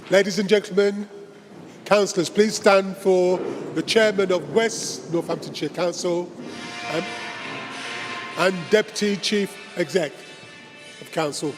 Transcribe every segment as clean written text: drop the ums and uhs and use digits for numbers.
Ladies and gentlemen, councillors, please stand for the Chairman of West Northamptonshire Council and Deputy Chief Exec of Council.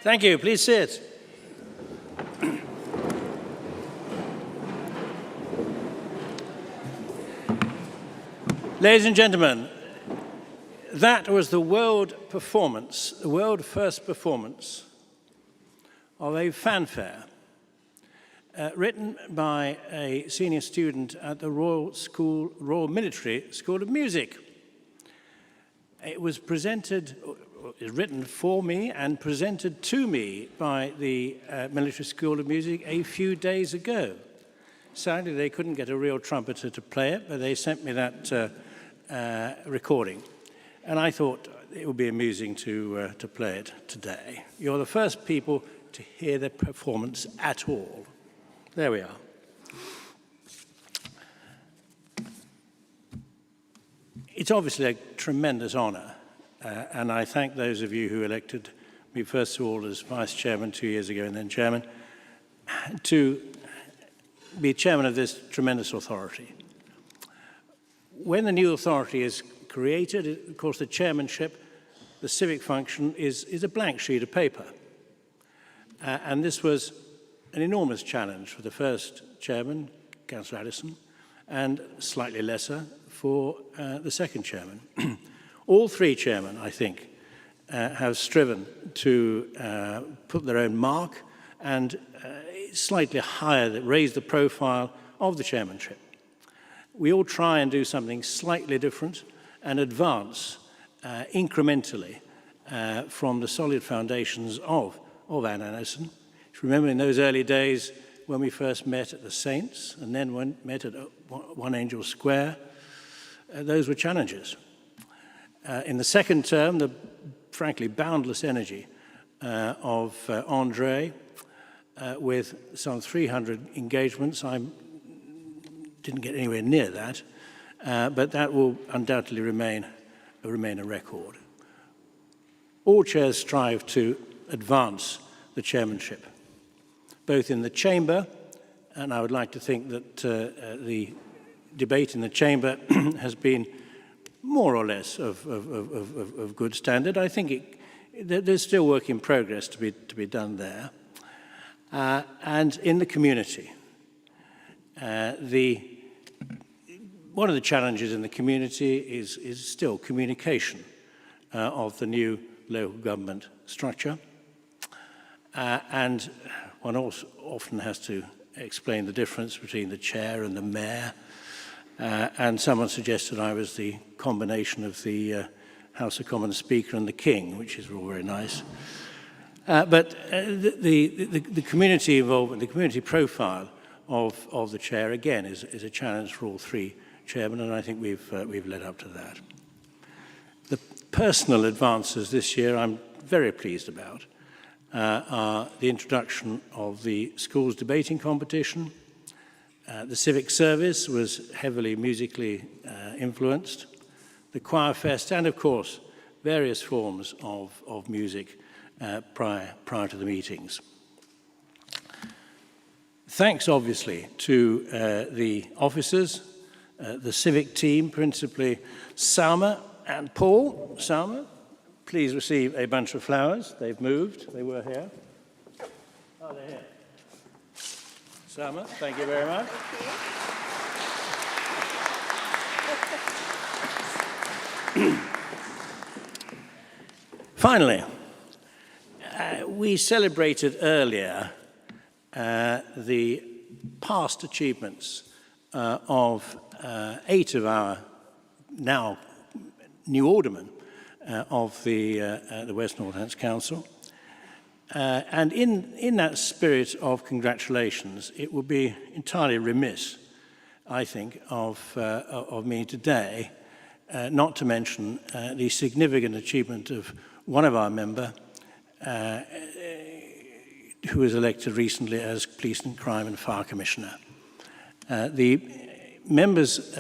Thank you. Please sit. Ladies and gentlemen, that was the world performance, the world first performance of a fanfare written by a senior student at the Royal Military School of Music. It was written for me and presented to me by the Military School of Music a few days ago. Sadly, they couldn't get a real trumpeter to play it, but they sent me that recording. And I thought it would be amusing to play it today. You're the first people to hear the performance at all. There we are. It's obviously a tremendous honour. And I thank those of you who elected me, first of all, as Vice Chairman 2 years ago and then Chairman, to be Chairman of this tremendous authority. When the new authority is created, of course, the chairmanship, the civic function, is a blank sheet of paper. And this was an enormous challenge for the first Chairman, Councillor Addison, and slightly lesser for the second Chairman. All three chairmen, I think, have striven to put their own mark and slightly higher, raise the profile of the chairmanship. We all try and do something slightly different and advance incrementally from the solid foundations of Anne Addison. If you remember in those early days when we first met at the Saints and then met at One Angel Square, those were challenges. In the second term, the frankly boundless energy of André, with some 300 engagements. I didn't get anywhere near that, but that will undoubtedly remain a record. All chairs strive to advance the chairmanship, both in the chamber, and I would like to think that the debate in the chamber has been more or less of good standard. I think there's still work in progress to be done there. And in the community, one of the challenges in the community is still communication of the new local government structure. And one also often has to explain the difference between the chair and the mayor. And someone suggested I was the combination of the House of Commons Speaker and the King, which is all very nice. But the community involvement, the community profile of the chair, again, is a challenge for all three chairmen, and I think we've led up to that. The personal advances this year I'm very pleased about are the introduction of the schools debating competition. The civic service was heavily musically influenced. The choir fest, and of course, various forms of music prior to the meetings. Thanks, obviously, to the officers, the civic team, principally Salma and Paul. Salma, please receive a bunch of flowers. They've moved. They were here. Oh, they're here. Sama, thank you very much. Finally, we celebrated earlier the past achievements of 8 of our now new aldermen of the West Northants Council. And in that spirit of congratulations, it would be entirely remiss, I think, of me today not to mention the significant achievement of one of our members who was elected recently as Police and Crime and Fire Commissioner. The members,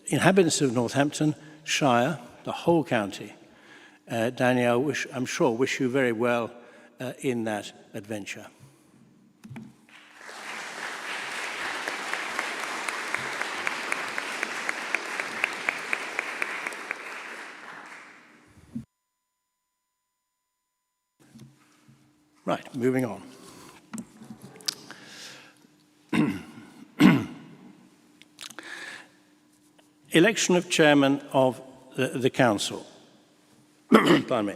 inhabitants of Northampton Shire, the whole county, Danielle, I'm sure, wish you very well in that adventure. Right, moving on. Election of chairman of the council. Pardon me.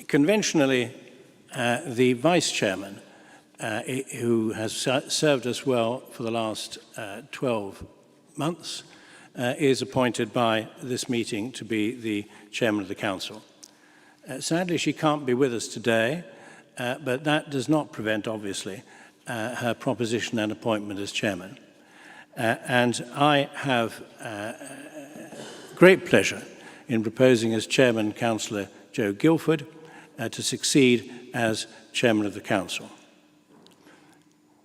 Conventionally, the vice chairman, who has served us well for the last 12 months, is appointed by this meeting to be the chairman of the council. Sadly, she can't be with us today, but that does not prevent, obviously, her proposition and appointment as chairman. And I have great pleasure in proposing as chairman Councillor Joe Guilford to succeed as chairman of the council.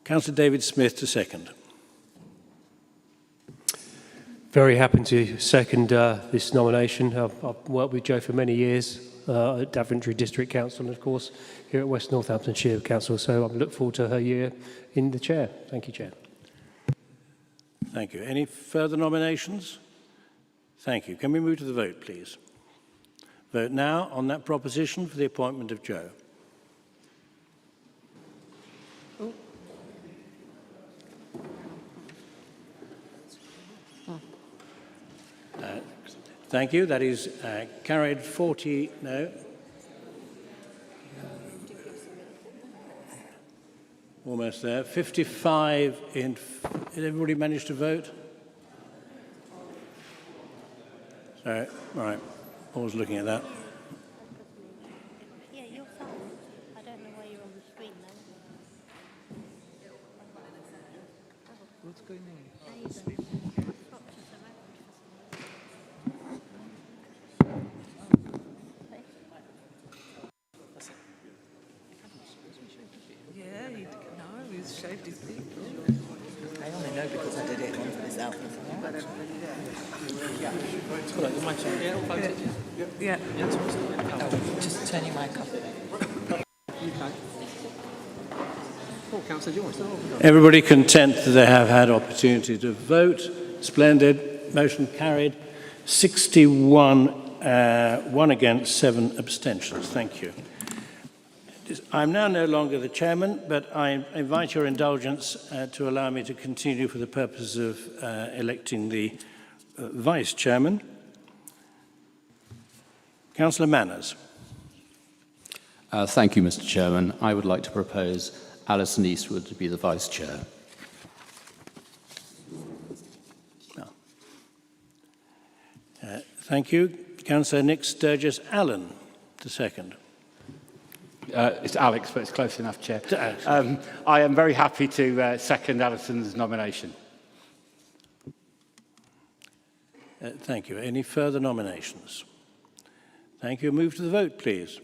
Councillor David Smith to second. Very happy to second this nomination. I've worked with Joe for many years at Daventry District Council and, of course, here at West Northamptonshire Council. So I look forward to her year in the chair. Thank you, Chair. Thank you. Any further nominations? Thank you. Can we move to the vote, please? Vote now on that proposition for the appointment of Joe. Thank you. That is carried 40, no. Almost there. 55 in, did everybody manage to vote? Sorry, all right. I was looking at that. Yeah, you're fine. I don't know why you're on the screen though. What's going on? How you doing? Yeah, no, he's shaved his beard. I only know because I did it one for myself. Yeah. Just turn your mic off. Oh, Councillor, do you want to? Everybody content that they have had opportunity to vote? Splendid. Motion carried. 61, 1 against, 7 abstentions. Thank you. I'm now no longer the chairman, but I invite your indulgence to allow me to continue for the purpose of electing the vice chairman. Councillor Manners. Thank you, Mr. Chairman. I would like to propose Alison Eastwood to be the vice chair. Thank you. Councillor Nick Sturgis-Allen to second. It's Alex, but it's close enough, Chair. I am very happy to second Alison's nomination. Thank you. Any further nominations? Thank you. Move to the vote, please.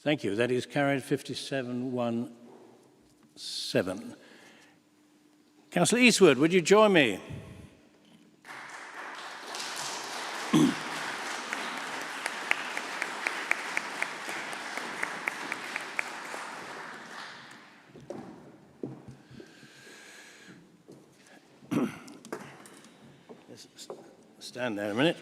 Thank you. That is carried 57-1-7. Councillor Eastwood, would you join me? stand there a minute.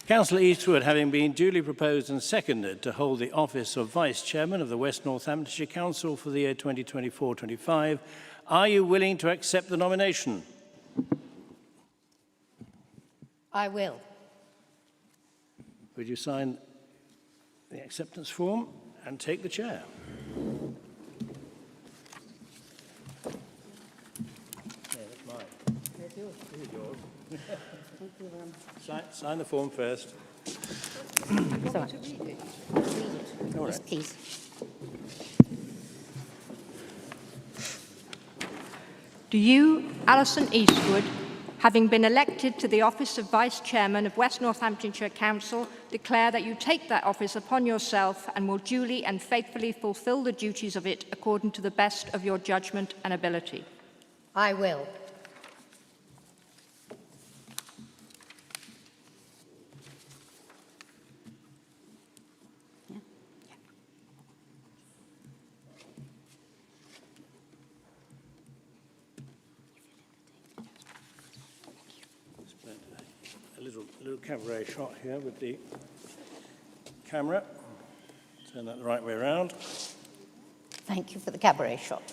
Councillor Eastwood, having been duly proposed and seconded to hold the office of Vice Chairman of the West Northamptonshire Council for the year 2024-25, are you willing to accept the nomination? I will. Would you sign the acceptance form and take the chair? Sign the form first. Sorry. All Yes, right. please. Do you, Alison Eastwood, having been elected to the office of Vice Chairman of West Northamptonshire Council, declare that you take that office upon yourself and will duly and faithfully fulfil the duties of it according to the best of your judgment and ability? I will. A little cabaret shot here with the camera. Turn that the right way around. Thank you for the cabaret shot.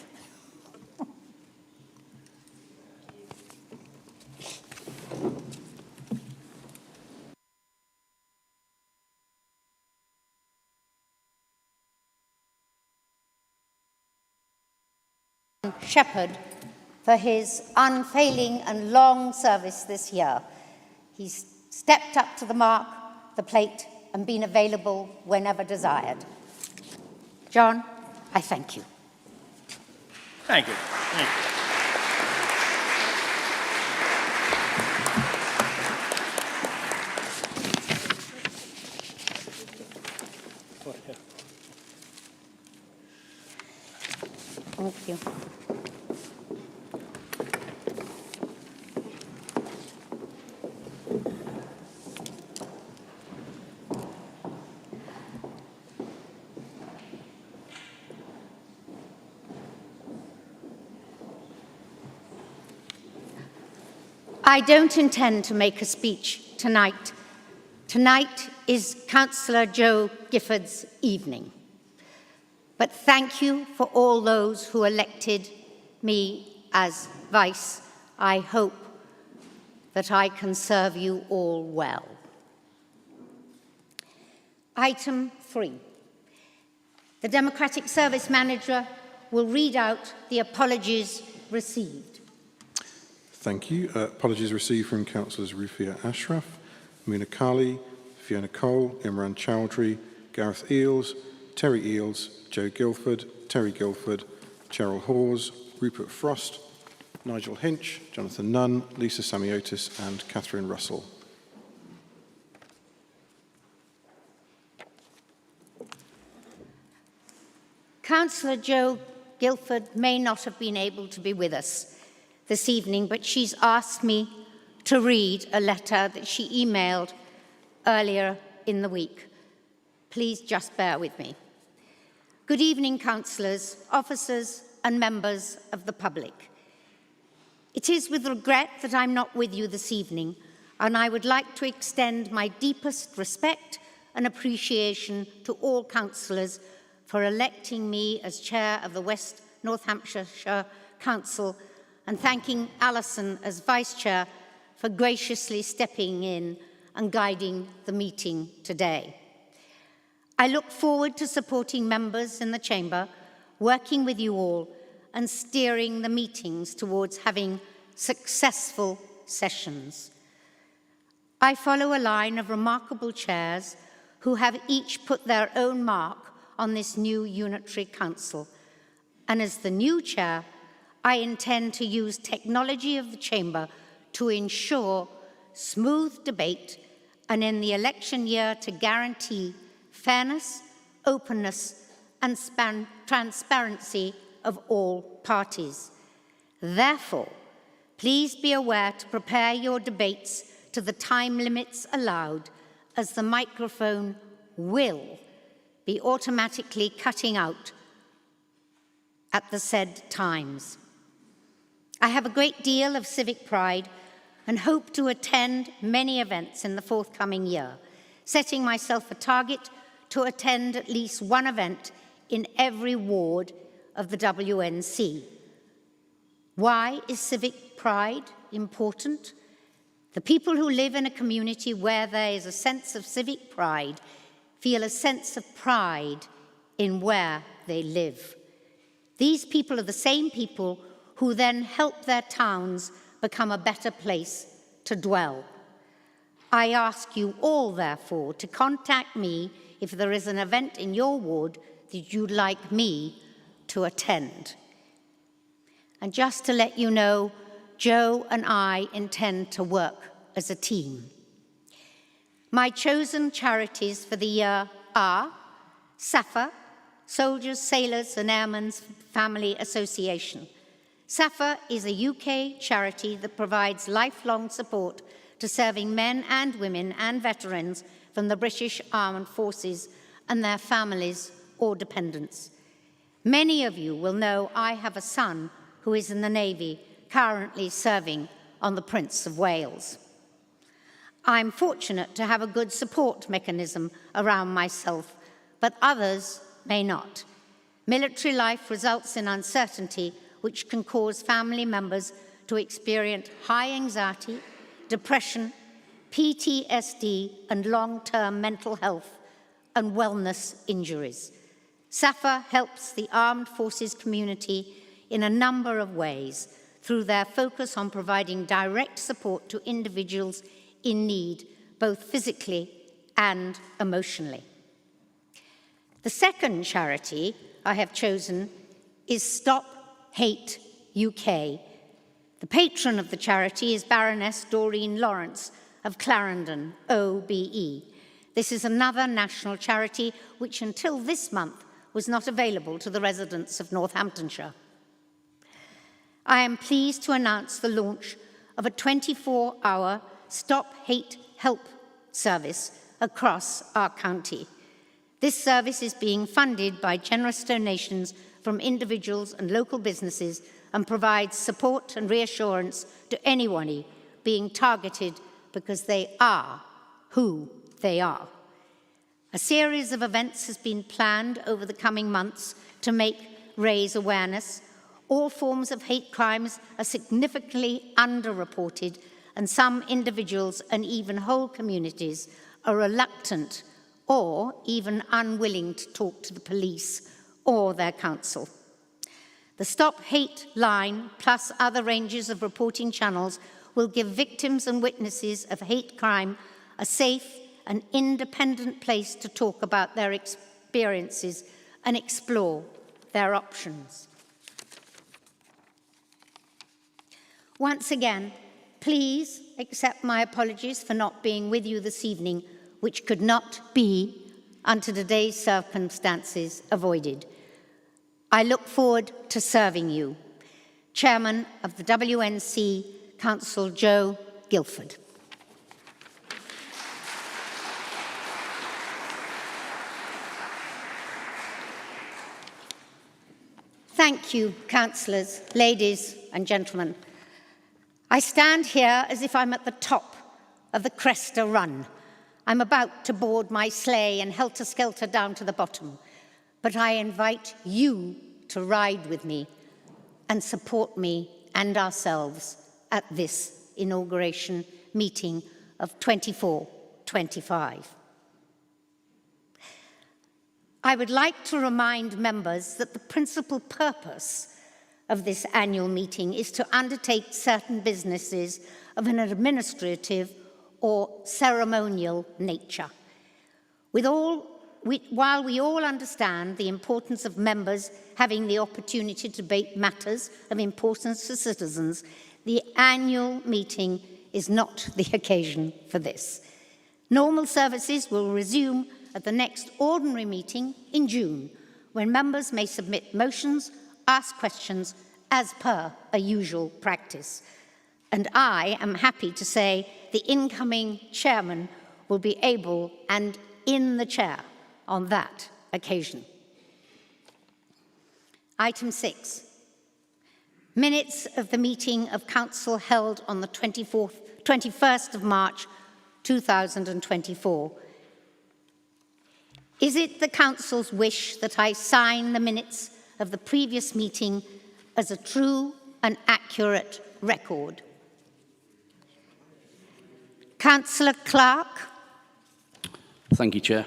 Shepherd for his unfailing and long service this year. He's stepped up to the mark, the plate, and been available whenever desired. John, I thank you. Thank you. Thank you. Thank you. I don't intend to make a speech tonight. Tonight is Councillor Joe Gifford's evening. But thank you for all those who elected me as Vice. I hope that I can serve you all well. Item 3. The Democratic Service Manager will read out the apologies received. Thank you. Apologies received from Councillors Rufia Ashraf, Muna Kali, Fiona Cole, Imran Chowdhury, Gareth Eales, Terry Eales, Joe Guilford, Terry Guilford, Cheryl Hawes, Rupert Frost, Nigel Hinch, Jonathan Nunn, Lisa Samiotis and Catherine Russell. Councillor Joe Guilford may not have been able to be with us this evening, but she's asked me to read a letter that she emailed earlier in the week. Please just bear with me. Good evening, councillors, officers and members of the public. It is with regret that I'm not with you this evening, and I would like to extend my deepest respect and appreciation to all councillors for electing me as Chair of the West Northamptonshire Council, and thanking Alison as Vice Chair for graciously stepping in and guiding the meeting today. I look forward to supporting members in the Chamber, working with you all and steering the meetings towards having successful sessions. I follow a line of remarkable chairs who have each put their own mark on this new unitary council. And as the new chair, I intend to use technology of the Chamber to ensure smooth debate and in the election year to guarantee fairness, openness and transparency of all parties. Therefore, please be aware to prepare your debates to the time limits allowed, as the microphone will be automatically cutting out at the said times. I have a great deal of civic pride and hope to attend many events in the forthcoming year, setting myself a target to attend at least one event in every ward of the WNC. Why is civic pride important? The people who live in a community where there is a sense of civic pride feel a sense of pride in where they live. These people are the same people who then help their towns become a better place to dwell. I ask you all, therefore, to contact me if there is an event in your ward that you'd like me to attend. And just to let you know, Joe and I intend to work as a team. My chosen charities for the year are SAFA, Soldiers, Sailors and Airmen's Family Association. SAFA is a UK charity that provides lifelong support to serving men and women and veterans from the British Armed Forces and their families or dependents. Many of you will know I have a son who is in the Navy, currently serving on the Prince of Wales. I'm fortunate to have a good support mechanism around myself, but others may not. Military life results in uncertainty, which can cause family members to experience high anxiety, depression, PTSD, and long-term mental health and wellness injuries. SAFA helps the armed forces community in a number of ways through their focus on providing direct support to individuals in need, both physically and emotionally. The second charity I have chosen is Stop Hate UK. The patron of the charity is Baroness Doreen Lawrence of Clarendon, OBE. This is another national charity which until this month was not available to the residents of Northamptonshire. I am pleased to announce the launch of a 24-hour Stop Hate Help service across our county. This service is being funded by generous donations from individuals and local businesses and provides support and reassurance to anyone being targeted because they are who they are. A series of events has been planned over the coming months to raise awareness. All forms of hate crimes are significantly underreported, and some individuals and even whole communities are reluctant or even unwilling to talk to the police or their counsel. The Stop Hate line, plus other ranges of reporting channels, will give victims and witnesses of hate crime a safe and independent place to talk about their experiences and explore their options. Once again, please accept my apologies for not being with you this evening, which could not be, under today's circumstances, avoided. I look forward to serving you. Chairman of the WNC, Councillor Joe Guilford. Thank you, councillors, ladies and gentlemen. I stand here as if I'm at the top of the Cresta Run. I'm about to board my sleigh and helter-skelter down to the bottom, but I invite you to ride with me and support me and ourselves at this inauguration meeting of 24-25. I would like to remind members that the principal purpose of this annual meeting is to undertake certain businesses of an administrative or ceremonial nature. While we all understand the importance of members having the opportunity to debate matters of importance to citizens, the annual meeting is not the occasion for this. Normal services will resume at the next ordinary meeting in June, when members may submit motions, ask questions as per a usual practice. And I am happy to say the incoming chairman will be able and in the chair on that occasion. Item 6. Minutes of the meeting of Council held on the 21st of March 2024. Is it the Council's wish that I sign the minutes of the previous meeting as a true and accurate record? Councillor Clark. Thank you, Chair.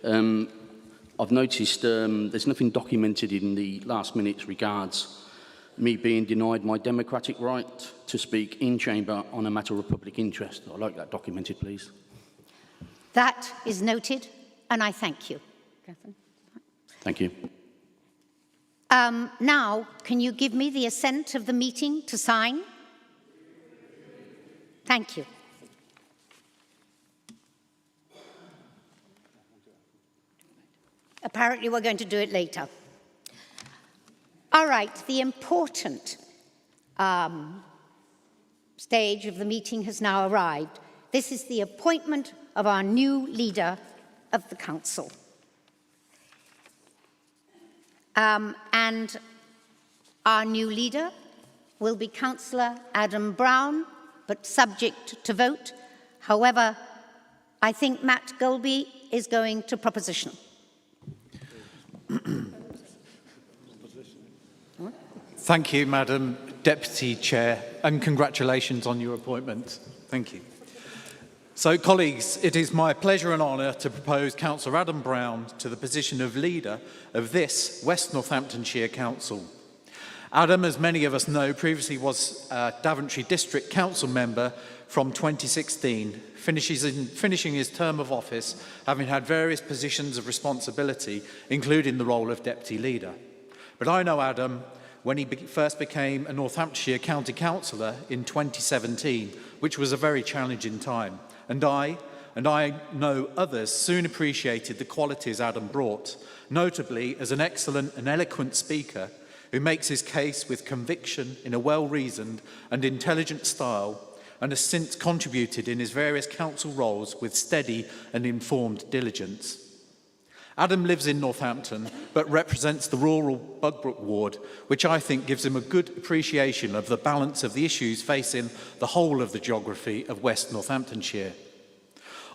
I've noticed there's nothing documented in the last minutes regards me being denied my democratic right to speak in chamber on a matter of public interest. I'd like that documented, please. That is noted, and I thank you. Catherine? Thank you. Now, can you give me the assent of the meeting to sign? Thank you. Apparently, we're going to do it later. All right, the important stage of the meeting has now arrived. This is the appointment of our new leader of the council. And our new leader will be Councillor Adam Brown, but subject to vote. However, I think Matt Golby is going to proposition. Thank you, Madam Deputy Chair, and congratulations on your appointment. Thank you. So, colleagues, it is my pleasure and honour to propose Councillor Adam Brown to the position of leader of this West Northamptonshire Council. Adam, as many of us know, previously was a Daventry District Council member from 2016, finishing his term of office, having had various positions of responsibility, including the role of Deputy Leader. But I know Adam when he first became a Northamptonshire County Councillor in 2017, which was a very challenging time. And I know others soon appreciated the qualities Adam brought, notably as an excellent and eloquent speaker who makes his case with conviction in a well-reasoned and intelligent style, and has since contributed in his various council roles with steady and informed diligence. Adam lives in Northampton, but represents the rural Bugbrook ward, which I think gives him a good appreciation of the balance of the issues facing the whole of the geography of West Northamptonshire.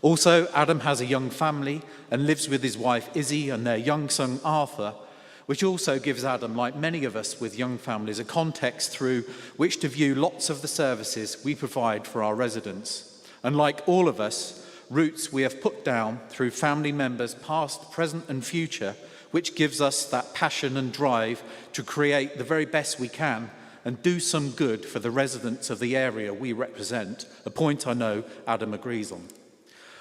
Also, Adam has a young family and lives with his wife Izzy and their young son Arthur, which also gives Adam, like many of us with young families, a context through which to view lots of the services we provide for our residents. And like all of us, roots we have put down through family members past, present and future, which gives us that passion and drive to create the very best we can and do some good for the residents of the area we represent, a point I know Adam agrees on.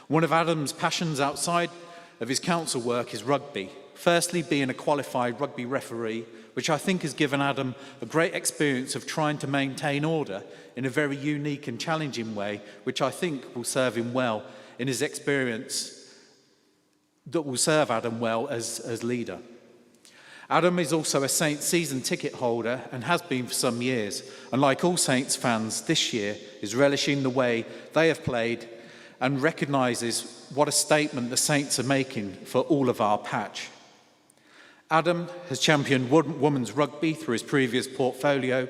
One of Adam's passions outside of his council work is rugby. Firstly, being a qualified rugby referee, which I think has given Adam a great experience of trying to maintain order in a very unique and challenging way, which I think will serve him well in his experience, that will serve Adam well as leader. Adam is also a Saints season ticket holder and has been for some years, and like all Saints fans this year is relishing the way they have played and recognises what a statement the Saints are making for all of our patch. Adam has championed women's rugby through his previous portfolio,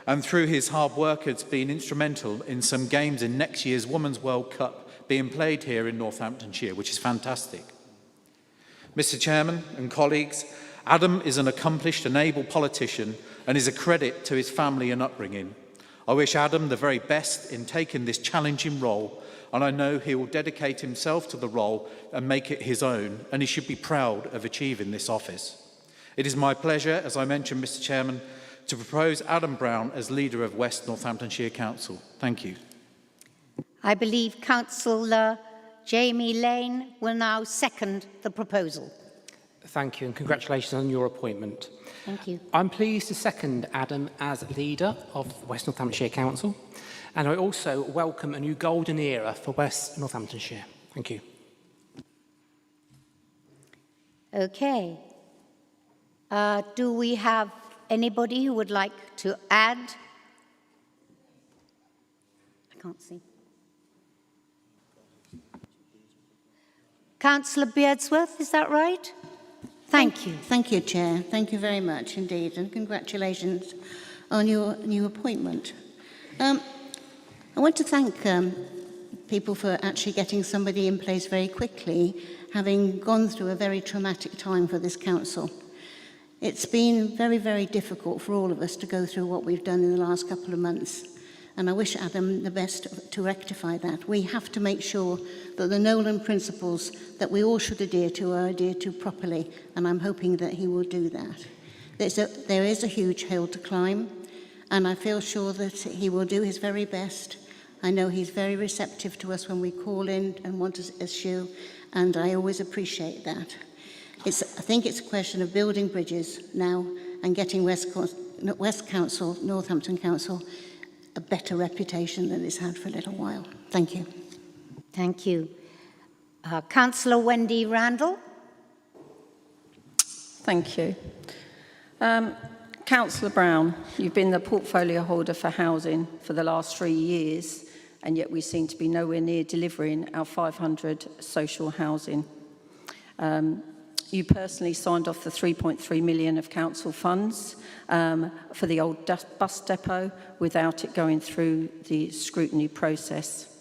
and through his hard work has been instrumental in some games in next year's Women's World Cup being played here in Northamptonshire, which is fantastic. Mr. Chairman and colleagues, Adam is an accomplished and able politician and is a credit to his family and upbringing. I wish Adam the very best in taking this challenging role, and I know he will dedicate himself to the role and make it his own, and he should be proud of achieving this office. It is my pleasure, as I mentioned, Mr. Chairman, to propose Adam Brown as leader of West Northamptonshire Council. Thank you. I believe Councillor Jamie Lane will now second the proposal. Thank you, and congratulations on your appointment. Thank you. I'm pleased to second Adam as leader of West Northamptonshire Council, and I also welcome a new golden era for West Northamptonshire. Thank you. Okay. Do we have anybody who would like to add? I can't see. Councillor Beardsworth, is that right? Thank you. Thank you, Chair. Thank you very much indeed, and congratulations on your new appointment. I want to thank people for actually getting somebody in place very quickly, having gone through a very traumatic time for this council. It's been very, very difficult for all of us to go through what we've done in the last couple of months. And I wish Adam the best to rectify that. We have to make sure that the Nolan principles that we all should adhere to are adhered to properly, and I'm hoping that he will do that. There is a huge hill to climb, and I feel sure that he will do his very best. I know he's very receptive to us when we call in and want an issue, and I always appreciate that. I think it's a question of building bridges now and getting West Council, Northampton Council, a better reputation than it's had for a little while. Thank you. Thank you. Councillor Wendy Randall. Thank you. Councillor Brown, you've been the portfolio holder for housing for the last 3 years, and yet we seem to be nowhere near delivering our 500 social housing. You personally signed off the 3.3 million of council funds for the old bus depot without it going through the scrutiny process.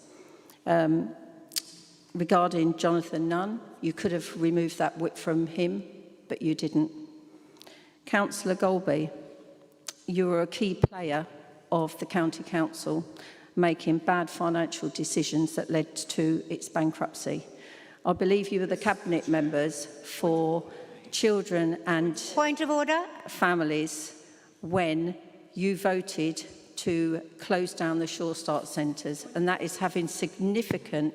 Regarding Jonathan Nunn, you could have removed that whip from him, but you didn't. Councillor Golby, you were a key player of the County Council, making bad financial decisions that led to its bankruptcy. I believe you were the cabinet members for children and point of order families when you voted to close down the Sure Start centres, and that is having significant...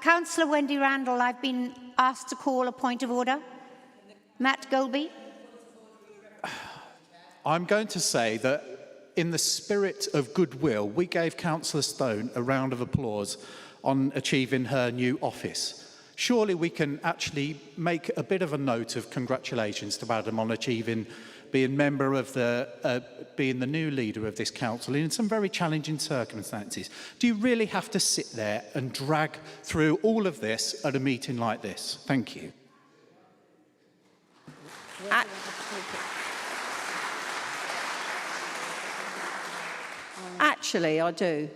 Councillor Wendy Randall, I've been asked to call a point of order. Matt Golby. I'm going to say that in the spirit of goodwill, we gave Councillor Stone a round of applause on achieving her new office. Surely we can actually make a bit of a note of congratulations to Adam on achieving being member of being the new leader of this council in some very challenging circumstances. Do you really have to sit there and drag through all of this at a meeting like this? Thank you. Actually, I do,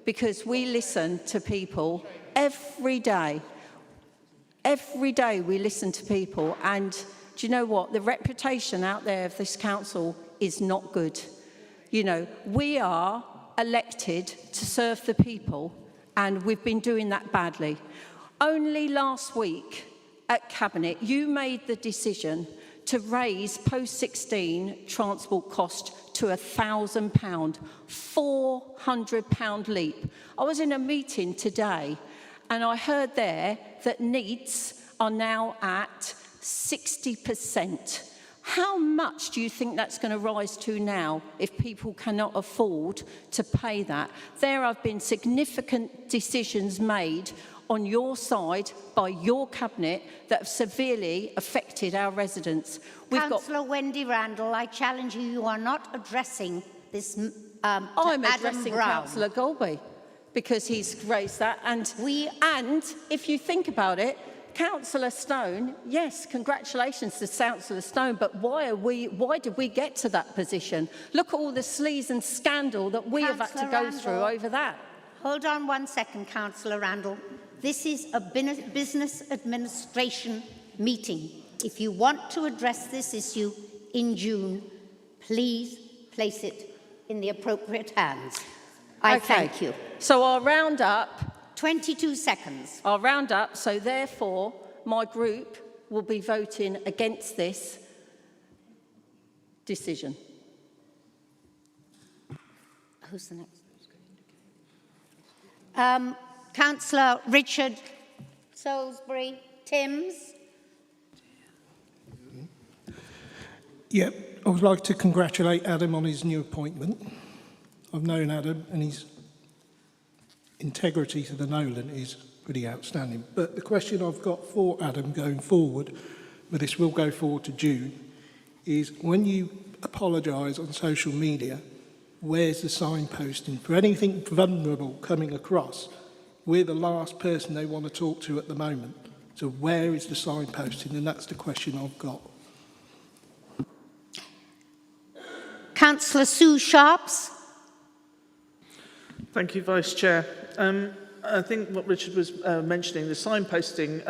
because we listen to people every day. Every day we listen to people, and do you know what? The reputation out there of this council is not good. You know, we are elected to serve the people, and we've been doing that badly. Only last week at Cabinet, you made the decision to raise post-16 transport cost to £1,000, £400 leap. I was in a meeting today, and I heard there that NEETs are now at 60%. How much do you think that's going to rise to now if people cannot afford to pay that? There have been significant decisions made on your side by your cabinet that have severely affected our residents. Councillor Wendy Randall, I challenge you, you are not addressing this I'm Adam addressing Brown. Councillor Golby because he's raised that. And if you think about it, Councillor Stone, yes, congratulations to Councillor Stone, but why did we get to that position? Look at all the sleaze and scandal that we have had to go through over that. Hold on 1 second, Councillor Randall. This is a business administration meeting. If you want to address this issue in June, please place it in the appropriate hands. I thank you. So I'll round up. 22 seconds. I'll round up, so therefore my group will be voting against this decision. Who's the next? Councillor Richard Salisbury Timms. Yeah, I would like to congratulate Adam on his new appointment. I've known Adam and his integrity to the Nolan is pretty outstanding. But the question I've got for Adam going forward, but this will go forward to June, is when you apologise on social media, where's the signposting? For anything vulnerable coming across, we're the last person they want to talk to at the moment. So where is the signposting? And that's the question I've got. Councillor Sue Sharps. Thank you, Vice Chair. I think what Richard was mentioning, the signposting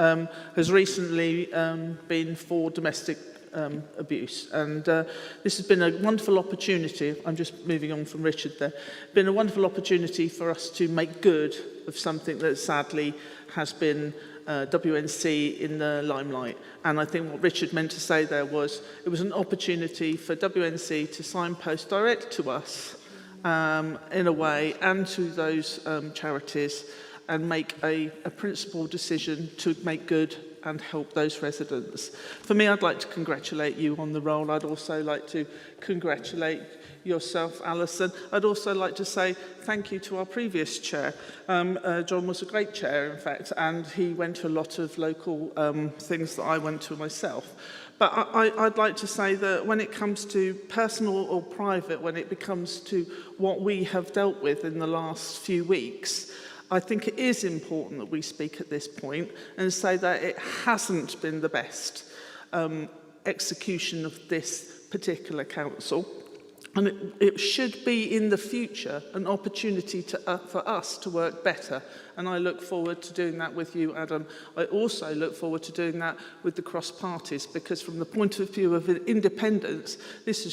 has recently been for domestic abuse. And this has been a wonderful opportunity. I'm just moving on from Richard there. Been a wonderful opportunity for us to make good of something that sadly has been WNC in the limelight. And I think what Richard meant to say there was it was an opportunity for WNC to signpost direct to us in a way and to those charities and make a principled decision to make good and help those residents. For me, I'd like to congratulate you on the role. I'd also like to congratulate yourself, Alison. I'd also like to say thank you to our previous chair. John was a great chair, in fact, and he went to a lot of local things that I went to myself. But I'd like to say that when it comes to personal or private, when it becomes to what we have dealt with in the last few weeks, I think it is important that we speak at this point and say that it hasn't been the best execution of this particular council. And it should be in the future an opportunity for us to work better. And I look forward to doing that with you, Adam. I also look forward to doing that with the cross parties, because from the point of view of independence, this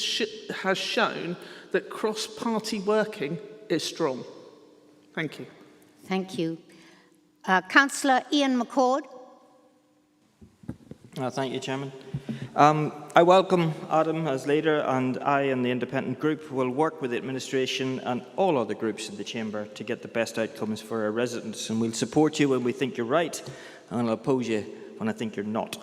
has shown that cross-party working is strong. Thank you. Thank you. Councillor Ian McCord. Thank you, Chairman. I welcome Adam as leader, and I and the independent group will work with the administration and all other groups in the chamber to get the best outcomes for our residents, and we'll support you when we think you're right and I'll oppose you when I think you're not.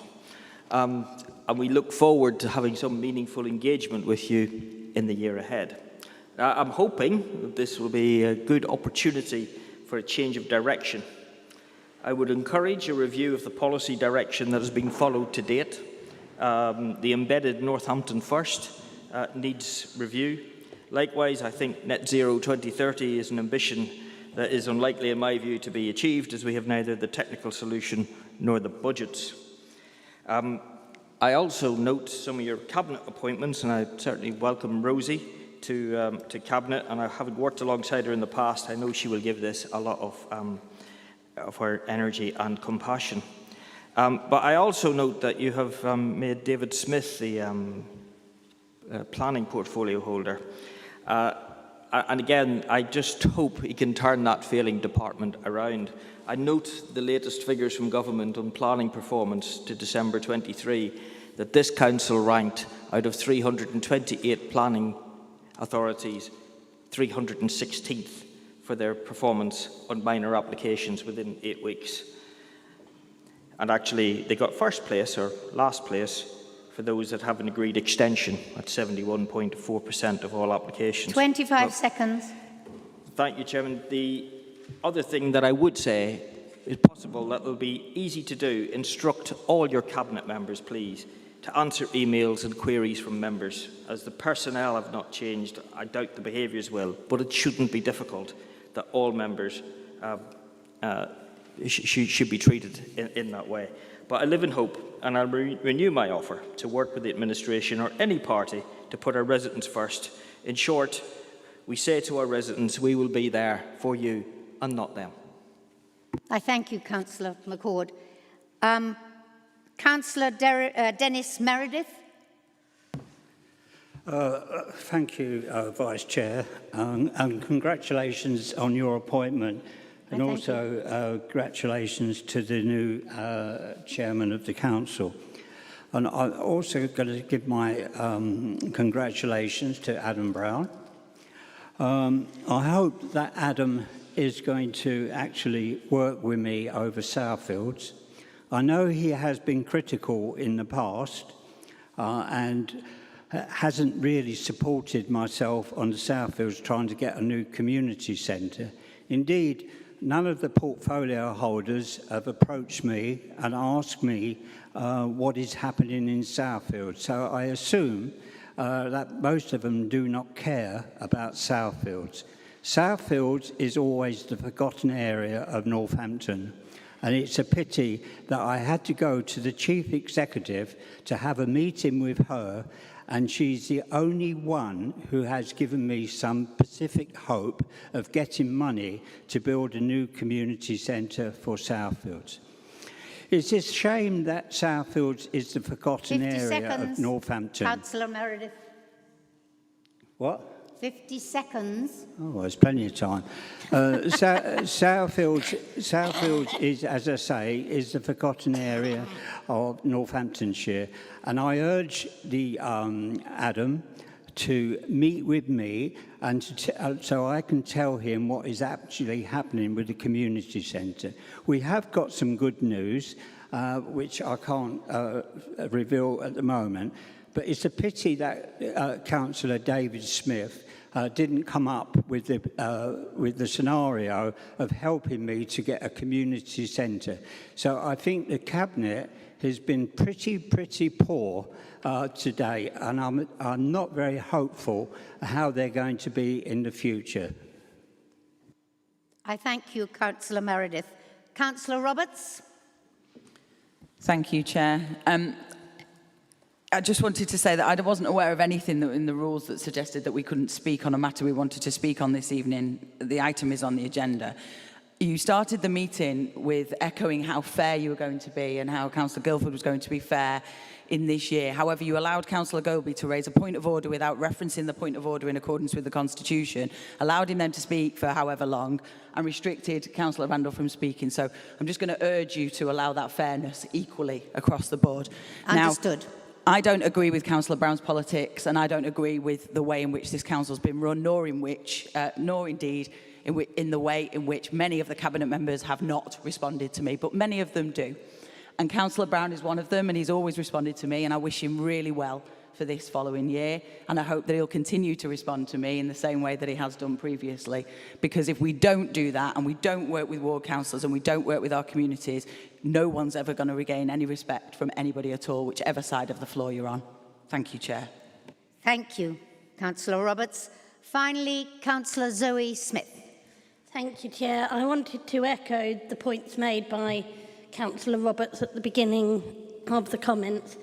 And we look forward to having some meaningful engagement with you in the year ahead. I'm hoping that this will be a good opportunity for a change of direction. I would encourage a review of the policy direction that has been followed to date. The embedded Northampton First needs review. Likewise, I think net zero 2030 is an ambition that is unlikely, in my view, to be achieved, as we have neither the technical solution nor the budgets. I also note some of your cabinet appointments, and I certainly welcome Rosie to cabinet, and having worked alongside her in the past, I know she will give this a lot of her energy and compassion. But I also note that you have made David Smith the planning portfolio holder. And again, I just hope he can turn that failing department around. I note the latest figures from government on planning performance to December 23, that this council ranked out of 328 planning authorities 316th for their performance on minor applications within 8 weeks. And actually, they got first place or last place for those that have an agreed extension at 71.4% of all applications. 25 seconds. Thank you, Chairman. The other thing that I would say is possible that will be easy to do. Instruct all your cabinet members, please, to answer emails and queries from members. As the personnel have not changed, I doubt the behaviours will, but it shouldn't be difficult that all members should be treated in that way. But I live in hope, and I'll renew my offer to work with the administration or any party to put our residents first. In short, we say to our residents, we will be there for you and not them. I thank you, Councillor McCord. Councillor Dennis Meredith. Thank you, Vice Chair, and congratulations on your appointment. And also congratulations to the new chairman of the council. And I'm also going to give my congratulations to Adam Brown. I hope that Adam is going to actually work with me over Southfields. I know he has been critical in the past and hasn't really supported myself on the Southfields trying to get a new community centre. Indeed, none of the portfolio holders have approached me and asked me what is happening in Southfields. So I assume that most of them do not care about Southfields. Southfields is always the forgotten area of Northampton. And it's a pity that I had to go to the chief executive to have a meeting with her and she's the only one who has given me some specific hope of getting money to build a new community centre for Southfields. It's a shame that Southfields is the forgotten 50 area seconds. of Northampton. Councillor Meredith. What? 50 seconds. Oh, there's plenty of time. Southfields is, as I say, is the forgotten area of Northamptonshire. And I urge the Adam to meet with me and so I can tell him what is actually happening with the community centre. We have got some good news, which I can't reveal at the moment, but it's a pity that Councillor David Smith didn't come up with the scenario of helping me to get a community centre. So I think the Cabinet has been pretty poor today, and I'm not very hopeful how they're going to be in the future. I thank you, Councillor Meredith. Councillor Roberts. Thank you, Chair. I just wanted to say that I wasn't aware of anything in the rules that suggested that we couldn't speak on a matter we wanted to speak on this evening. The item is on the agenda. You started the meeting with echoing how fair you were going to be and how Councillor Guildford was going to be fair in this year. However, you allowed Councillor Goby to raise a point of order without referencing the point of order in accordance with the Constitution, allowed him then to speak for however long, and restricted Councillor Randall from speaking. So I'm just going to urge you to allow that fairness equally across the board. Understood. Now, I don't agree with Councillor Brown's politics, and I don't agree with the way in which this council's been run, nor indeed in the way in which many of the Cabinet members have not responded to me, but many of them do. And Councillor Brown is one of them, and he's always responded to me, and I wish him really well for this following year, and I hope that he'll continue to respond to me in the same way that he has done previously, because if we don't do that, and we don't work with ward councillors, and we don't work with our communities, no one's ever going to regain any respect from anybody at all, whichever side of the floor you're on. Thank you, Chair. Thank you, Councillor Roberts. Finally, Councillor Zoe Smith. Thank you, Chair. I wanted to echo the points made by Councillor Roberts at the beginning of the comments.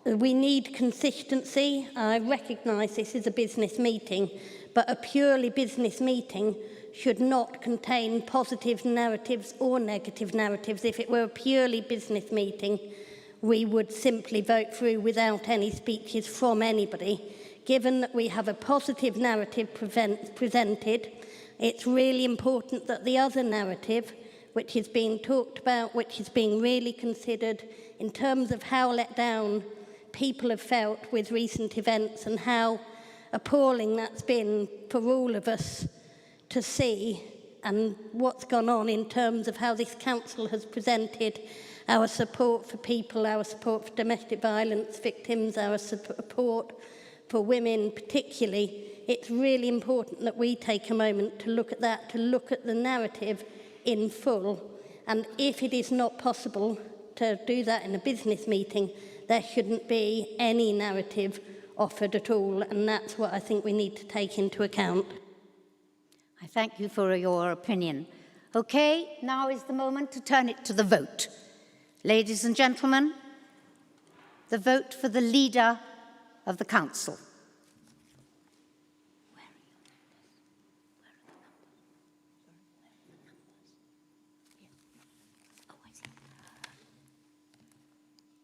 We need consistency. I recognise this is a business meeting, but a purely business meeting should not contain positive narratives or negative narratives. If it were a purely business meeting, we would simply vote through without any speeches from anybody. Given that we have a positive narrative presented, it's really important that the other narrative, which is being talked about, which is being really considered in terms of how let down people have felt with recent events and how appalling that's been for all of us to see, and what's gone on in terms of how this council has presented our support for people, our support for domestic violence victims, our support for women particularly. It's really important that we take a moment to look at that, to look at the narrative in full. And if it is not possible to do that in a business meeting, there shouldn't be any narrative offered at all, and that's what I think we need to take into account. I thank you for your opinion. Okay, now is the moment to turn it to the vote. Ladies and gentlemen, the vote for the leader of the council.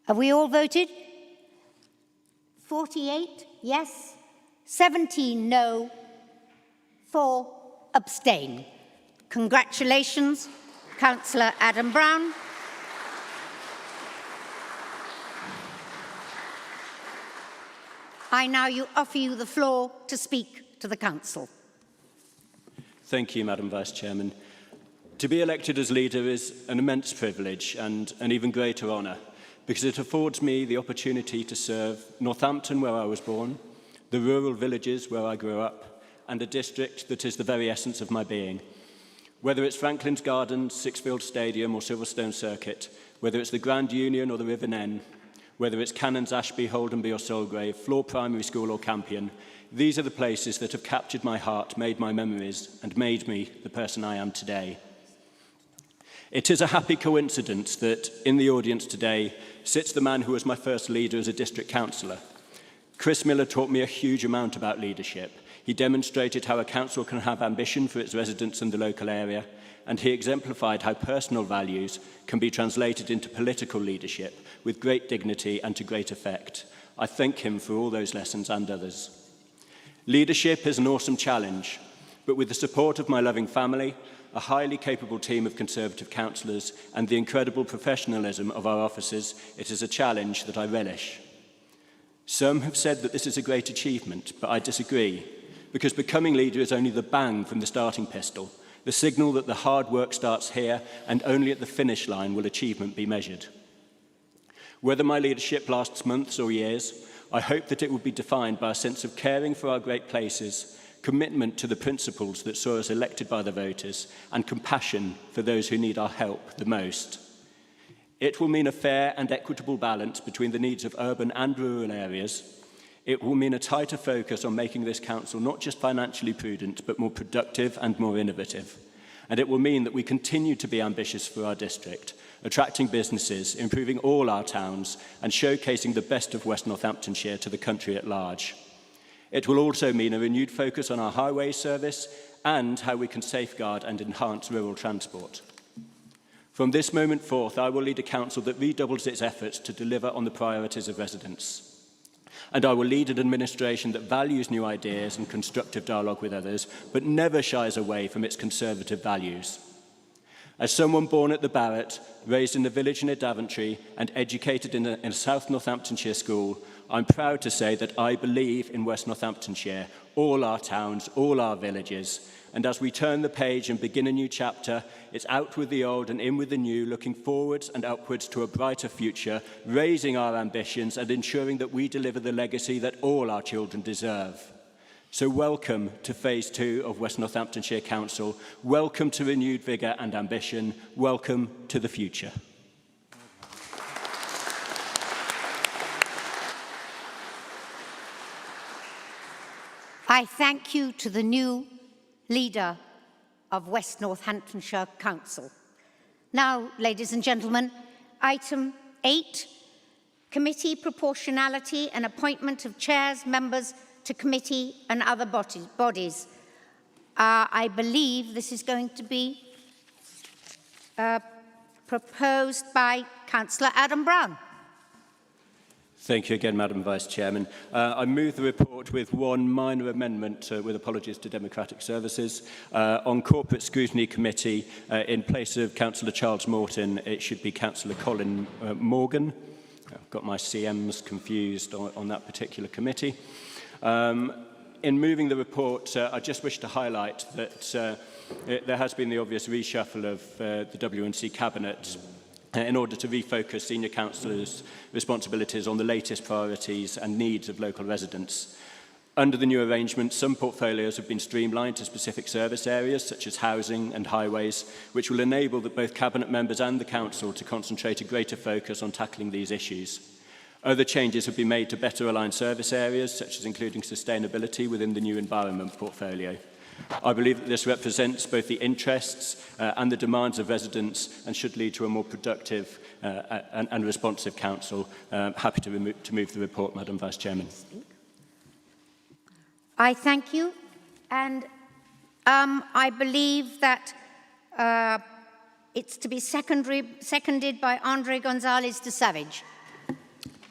Have we all voted? 48 yes, 17 no, 4 abstain. Congratulations, Councillor Adam Brown. I now offer you the floor to speak to the Council. Thank you, Madam Vice Chairman. To be elected as leader is an immense privilege and an even greater honour, because it affords me the opportunity to serve Northampton, where I was born, the rural villages where I grew up, and a district that is the very essence of my being. Whether it's Franklin's Gardens, Sixfield Stadium or Silverstone Circuit, whether it's the Grand Union or the River Nen, whether it's Cannons, Ashby, Holdenby or Solgrave, Floor Primary School or Campion, these are the places that have captured my heart, made my memories, and made me the person I am today. It is a happy coincidence that in the audience today sits the man who was my first leader as a district councillor. Chris Miller taught me a huge amount about leadership. He demonstrated how a council can have ambition for its residents in the local area, and he exemplified how personal values can be translated into political leadership with great dignity and to great effect. I thank him for all those lessons and others. Leadership is an awesome challenge, but with the support of my loving family, a highly capable team of Conservative councillors, and the incredible professionalism of our officers, it is a challenge that I relish. Some have said that this is a great achievement, but I disagree, because becoming leader is only the bang from the starting pistol, the signal that the hard work starts here, and only at the finish line will achievement be measured. Whether my leadership lasts months or years, I hope that it will be defined by a sense of caring for our great places, commitment to the principles that saw us elected by the voters, and compassion for those who need our help the most. It will mean a fair and equitable balance between the needs of urban and rural areas. It will mean a tighter focus on making this council not just financially prudent, but more productive and more innovative. And it will mean that we continue to be ambitious for our district, attracting businesses, improving all our towns, and showcasing the best of West Northamptonshire to the country at large. It will also mean a renewed focus on our highway service and how we can safeguard and enhance rural transport. From this moment forth, I will lead a council that redoubles its efforts to deliver on the priorities of residents. And I will lead an administration that values new ideas and constructive dialogue with others, but never shies away from its conservative values. As someone born at the Barrett, raised in a village near Daventry, and educated in a South Northamptonshire school, I'm proud to say that I believe in West Northamptonshire, all our towns, all our villages. And as we turn the page and begin a new chapter, it's out with the old and in with the new, looking forwards and upwards to a brighter future, raising our ambitions and ensuring that we deliver the legacy that all our children deserve. So welcome to Phase 2 of West Northamptonshire Council. Welcome to renewed vigour and ambition. Welcome to the future. I thank you to the new leader of West Northamptonshire Council. Now, ladies and gentlemen, item 8, committee proportionality and appointment of chairs, members to committee and other bodies. I believe this is going to be proposed by Councillor Adam Brown. Thank you again, Madam Vice Chairman. I move the report with one minor amendment, with apologies to Democratic Services. On Corporate Scrutiny Committee, in place of Councillor Charles Morton, it should be Councillor Colin Morgan. I've got my CMs confused on that particular committee. In moving the report, I just wish to highlight that there has been the obvious reshuffle of the W&C Cabinet in order to refocus senior councillors' responsibilities on the latest priorities and needs of local residents. Under the new arrangement, some portfolios have been streamlined to specific service areas, such as housing and highways, which will enable both Cabinet members and the Council to concentrate a greater focus on tackling these issues. Other changes have been made to better align service areas, such as including sustainability within the new environment portfolio. I believe that this represents both the interests and the demands of residents and should lead to a more productive and responsive council. Happy to move the report, Madam Vice Chairman. I thank you, and I believe that it's to be seconded by Andre Gonzalez de Savage.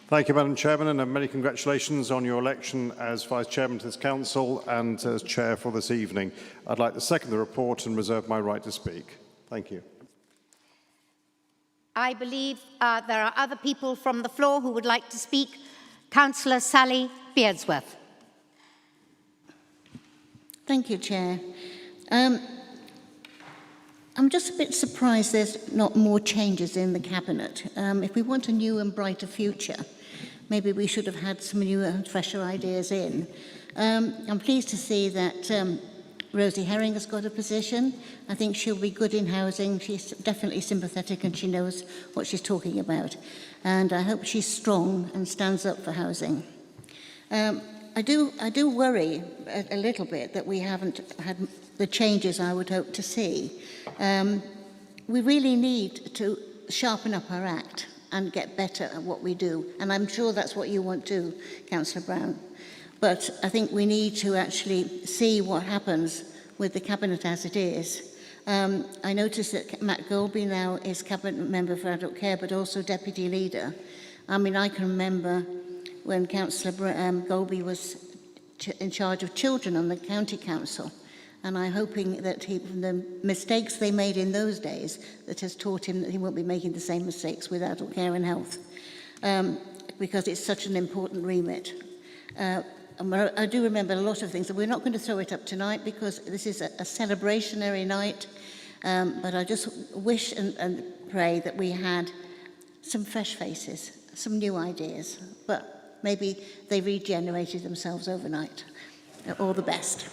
Thank you, Madam Chairman, and many congratulations on your election as Vice Chairman to this Council and as Chair for this evening. I'd like to second the report and reserve my right to speak. Thank you. I believe there are other people from the floor who would like to speak. Councillor Sally Beardsworth. Thank you, Chair. I'm just a bit surprised there's not more changes in the Cabinet. If we want a new and brighter future, maybe we should have had some new and fresher ideas in. I'm pleased to see that Rosie Herring has got a position. I think she'll be good in housing. She's definitely sympathetic and she knows what she's talking about. And I hope she's strong and stands up for housing. I do worry a little bit that we haven't had the changes I would hope to see. We really need to sharpen up our act and get better at what we do. And I'm sure that's what you want to, Councillor Brown. But I think we need to actually see what happens with the Cabinet as it is. I noticed that Matt Golby now is Cabinet Member for Adult Care, but also Deputy Leader. I mean, I can remember when Councillor Golby was in charge of children on the County Council, and I'm hoping that the mistakes they made in those days that has taught him that he won't be making the same mistakes with adult care and health, because it's such an important remit. I do remember a lot of things, and we're not going to throw it up tonight because this is a celebrationary night, but I just wish and pray that we had some fresh faces, some new ideas, but maybe they regenerated themselves overnight. All the best.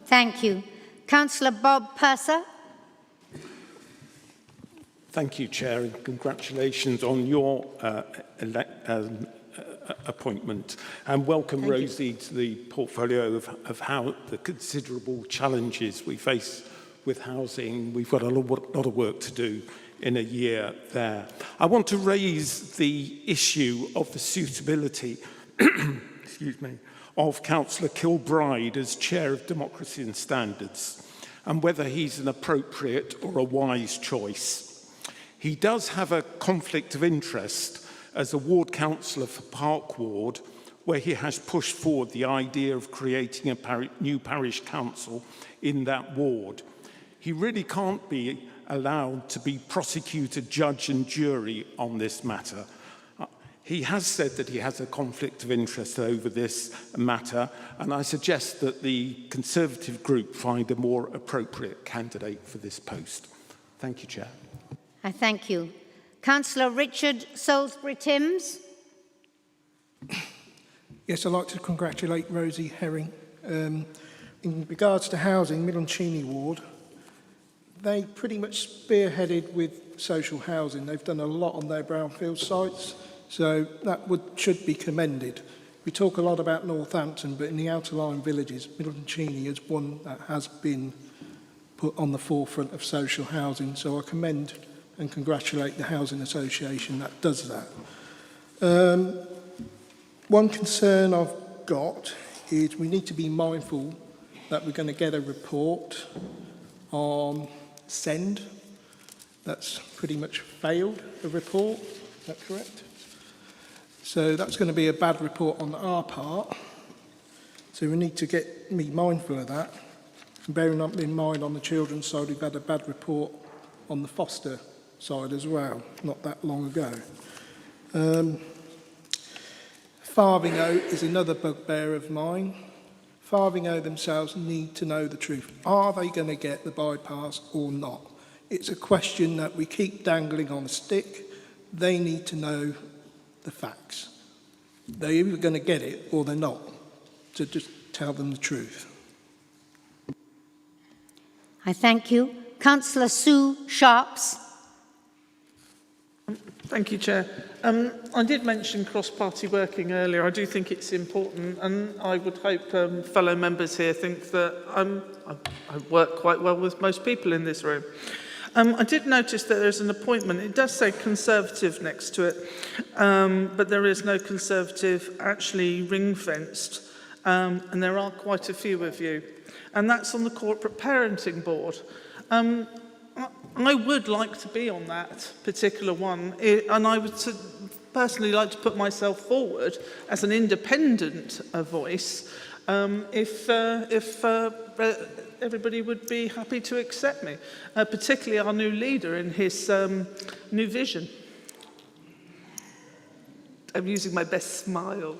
Thank you. Councillor Bob Purser. Thank you, Chair, and congratulations on your appointment. And welcome, Rosie, to the portfolio of how the considerable challenges we face with housing. We've got a lot of work to do in a year there. I want to raise the issue of the suitability excuse me, of Councillor Kilbride as Chair of Democracy and Standards, and whether he's an appropriate or a wise choice. He does have a conflict of interest as a ward councillor for Park Ward, where he has pushed forward the idea of creating a new parish council in that ward. He really can't be allowed to be prosecutor, judge and jury on this matter. He has said that he has a conflict of interest over this matter, and I suggest that the Conservative group find a more appropriate candidate for this post. Thank you, Chair. I thank you. Councillor Richard Salisbury-Timms. Yes, I'd like to congratulate Rosie Herring. In regards to housing, Middle and Cheney Ward, they pretty much spearheaded with social housing. They've done a lot on their brownfield sites. So that should be commended. We talk a lot about Northampton, but in the outer line villages, Middleton Cheney is one that has been put on the forefront of social housing. So I commend and congratulate the Housing Association that does that. One concern I've got is we need to be mindful that we're going to get a report on SEND. That's pretty much failed, a report. Is that correct? So that's going to be a bad report on our part. So we need to be mindful of that. And bearing in mind on the children's side, we've had a bad report on the foster side as well, not that long ago. Farvingo is another bugbear of mine. Farvingo themselves need to know the truth. Are they going to get the bypass or not? It's a question that we keep dangling on a stick. They need to know the facts. They're either going to get it or they're not. So just tell them the truth. I thank you. Councillor Sue Sharps. Thank you, Chair. I did mention cross-party working earlier. I do think it's important, and I would hope fellow members here think that I work quite well with most people in this room. I did notice that there's an appointment. It does say Conservative next to it, but there is no Conservative actually ring-fenced, and there are quite a few of you. And that's on the Corporate Parenting Board. I would like to be on that particular one, and I would personally like to put myself forward as an independent voice if everybody would be happy to accept me, particularly our new leader in his new vision. I'm using my best smile.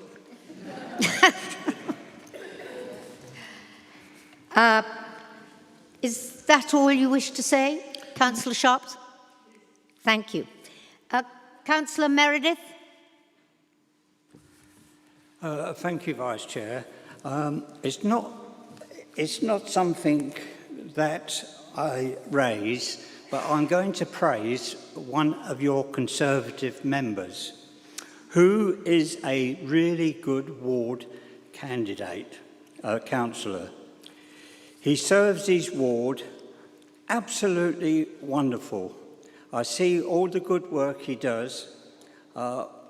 Is that all you wish to say, Councillor Sharps? Thank you. Councillor Meredith? Thank you, Vice Chair. It's not something that I raise, but I'm going to praise one of your Conservative members, who is a really good ward candidate, councillor. He serves his ward absolutely wonderful. I see all the good work he does,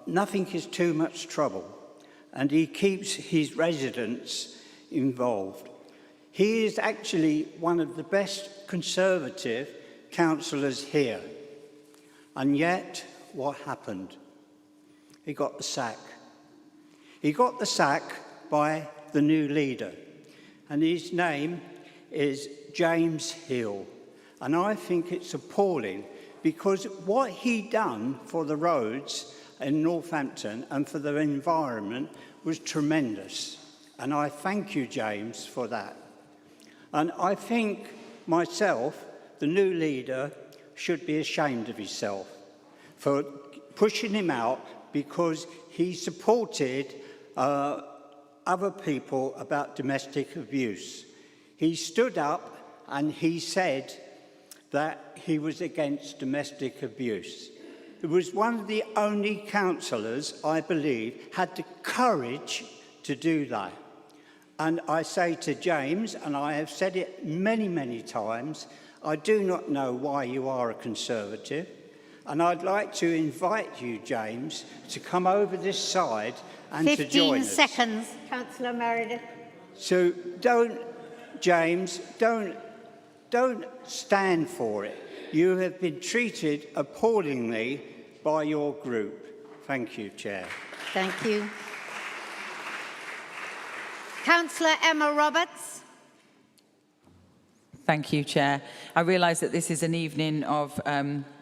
Nothing is too much trouble, and he keeps his residents involved. He is actually one of the best Conservative councillors here. And yet, what happened? He got the sack. He got the sack by the new leader, and his name is James Hill. And I think it's appalling, because what he done for the roads in Northampton and for the environment was tremendous. And I thank you, James, for that. And I think myself, the new leader, should be ashamed of himself for pushing him out because he supported other people about domestic abuse. He stood up and he said that he was against domestic abuse. He was one of the only councillors, I believe, had the courage to do that. And I say to James, and I have said it many, many times, I do not know why you are a Conservative, and I'd like to invite you, James, to come over this side and to join us. 15 seconds, Councillor Meredith. So don't, James, don't stand for it. You have been treated appallingly by your group. Thank you, Chair. Thank you. Councillor Emma Roberts. Thank you, Chair. I realise that this is an evening of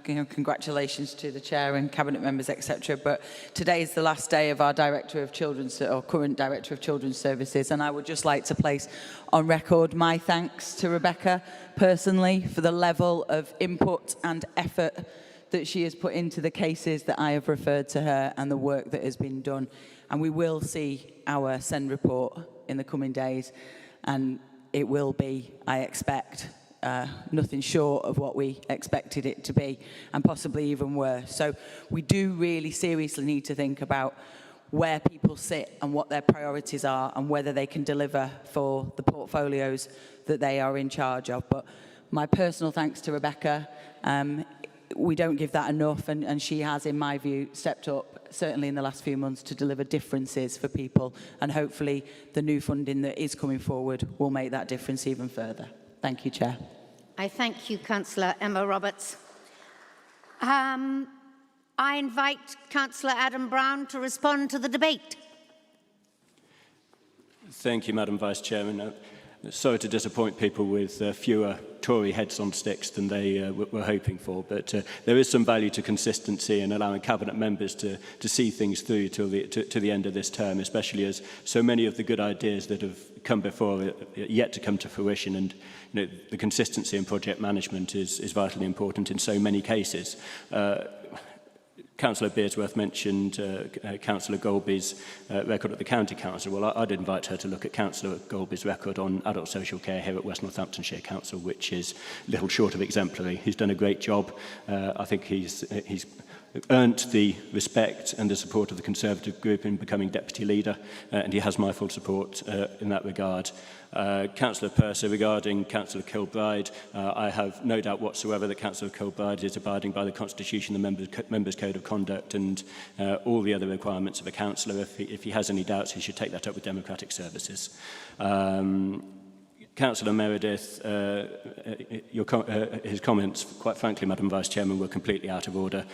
congratulations to the Chair and Cabinet members, etc. But today is the last day of our Director of Children's, or current Director of Children's Services, and I would just like to place on record my thanks to Rebecca personally for the level of input and effort that she has put into the cases that I have referred to her and the work that has been done. And we will see our SEND report in the coming days, and it will be, I expect, nothing short of what we expected it to be, and possibly even worse. So we do really seriously need to think about where people sit and what their priorities are and whether they can deliver for the portfolios that they are in charge of. But my personal thanks to Rebecca. We don't give that enough, and she has, in my view, stepped up, certainly in the last few months, to deliver differences for people, and hopefully the new funding that is coming forward will make that difference even further. Thank you, Chair. I thank you, Councillor Emma Roberts. I invite Councillor Adam Brown to respond to the debate. Thank you, Madam Vice Chairman. Sorry to disappoint people with fewer Tory heads on sticks than they were hoping for, but there is some value to consistency in allowing Cabinet members to see things through to the end of this term, especially as so many of the good ideas that have come before are yet to come to fruition. And the consistency in project management is vitally important in so many cases. Councillor Bearsworth mentioned Councillor Golby's record at the County Council. Well, I'd invite her to look at Councillor Golby's record on adult social care here at West Northamptonshire Council, which is little short of exemplary. He's done a great job. I think he's earned the respect and the support of the Conservative group in becoming deputy leader, and he has my full support in that regard. Councillor Purser, regarding Councillor Kilbride, I have no doubt whatsoever that Councillor Kilbride is abiding by the Constitution, the Members' Code of Conduct, and all the other requirements of a councillor. If he has any doubts, he should take that up with Democratic Services. Councillor Meredith, his comments, quite frankly, Madam Vice Chairman, were completely out of order.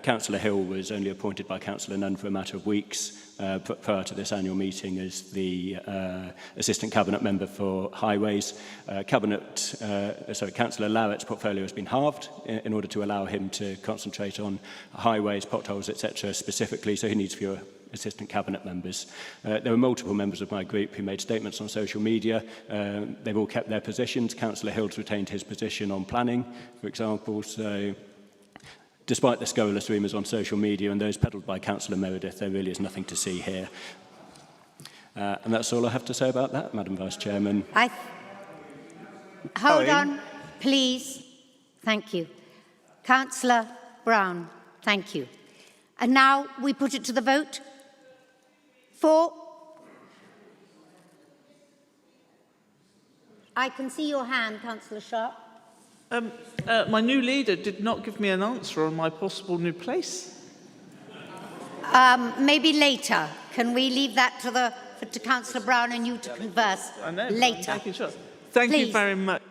Councillor Hill was only appointed by Councillor Nunn for a matter of weeks prior to this annual meeting as the Assistant Cabinet Member for Highways. Councillor Larrett's portfolio has been halved in order to allow him to concentrate on highways, potholes, etc. specifically, so he needs fewer Assistant Cabinet members. There were multiple members of my group who made statements on social media. They've all kept their positions. Councillor Hill's retained his position on planning, for example. So despite the scurrilous rumours on social media and those peddled by Councillor Meredith, there really is nothing to see here. And that's all I have to say about that, Madam Vice Chairman. Hold on, please. Thank you. Councillor Brown, thank you. And now we put it to the vote. I can see your hand, Councillor Sharp. My new leader did not give me an answer on my possible new place. Maybe later. Can we leave that to Councillor Brown and you to converse later? Thank you very much.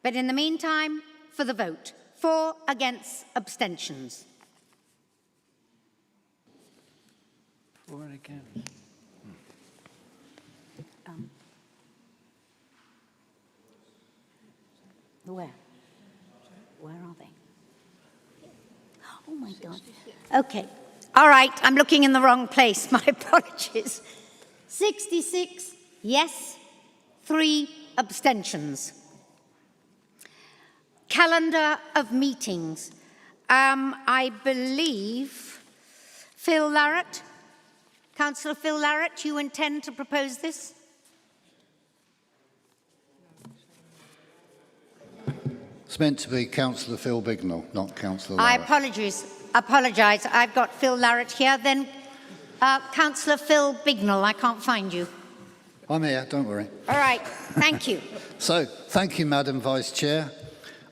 But in the meantime, for the vote. For, against, abstentions. For and against. Where? Where are they? Oh my God. Okay. All right, I'm looking in the wrong place. My apologies. 66 yes, 3 abstentions. Calendar of meetings. I believe Phil Larratt, Councillor Phil Larratt, you intend to propose this? It's meant to be Councillor Phil Bignell, not Councillor I Larratt. apologise. I've got Phil Larratt here. Then Councillor Phil Bignell, I can't find you. I'm here, don't worry. All right, thank you. So, thank you, Madam Vice Chair.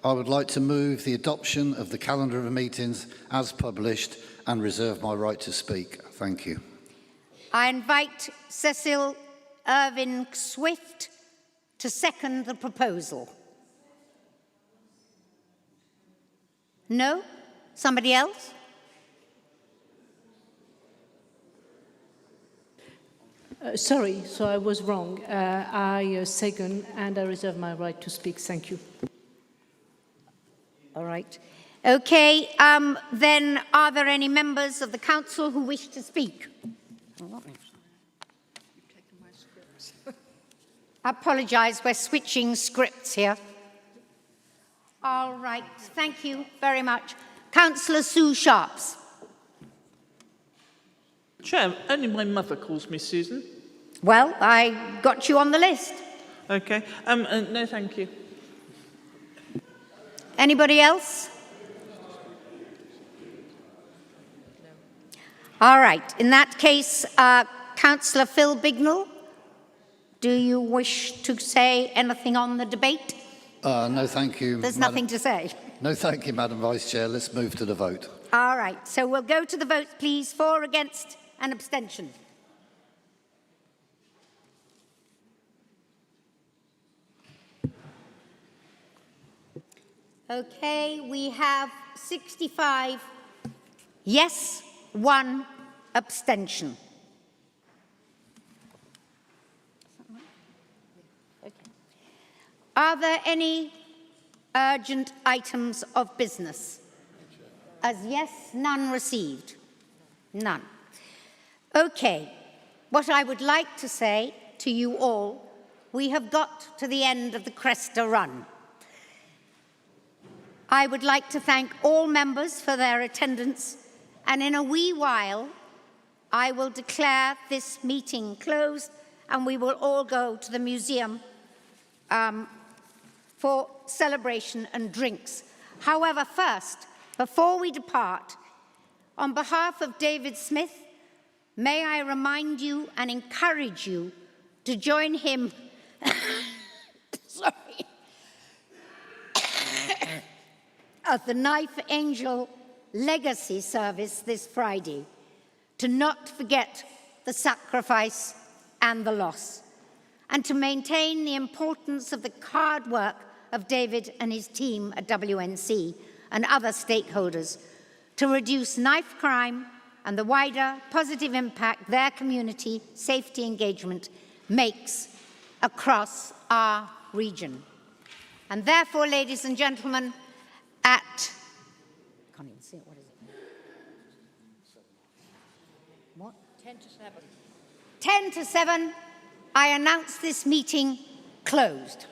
I would like to move the adoption of the calendar of meetings as published and reserve my right to speak. Thank you. I invite Cecil Irving Swift to second the proposal. No? Somebody else? Sorry, so I was wrong. I second and I reserve my right to speak. Thank you. All right. Okay, then are there any members of the council who wish to speak? I apologise, we're switching scripts here. All right, thank you very much. Councillor Sue Sharps. Chair, only my mother calls me Susan. Well, I got you on the list. Okay. No, thank you. Anybody else? All right. In that case, Councillor Phil Bignell, do you wish to say anything on the debate? No, thank you. There's nothing to say. No, thank you, Madam Vice Chair. Let's move to the vote. All right. So we'll go to the vote, please. For, against, and abstention. Okay, we have 65 yes, 1 abstention. Okay. Are there any urgent items of business? As yes, none received. None. Okay, what I would like to say to you all, we have got to the end of the Cresta run. I would like to thank all members for their attendance, and in a wee while, I will declare this meeting closed and we will all go to the museum for celebration and drinks. However, first, before we depart, on behalf of David Smith, may I remind you and encourage you to join him at the Knife Angel Legacy Service this Friday, to not forget the sacrifice and the loss, and to maintain the importance of the hard work of David and his team at WNC and other stakeholders to reduce knife crime and the wider positive impact their community safety engagement makes across our region. And therefore, ladies and gentlemen, at, I can't even see it, what is it? What? 10 to 7. 10 to 7, I announce this meeting closed.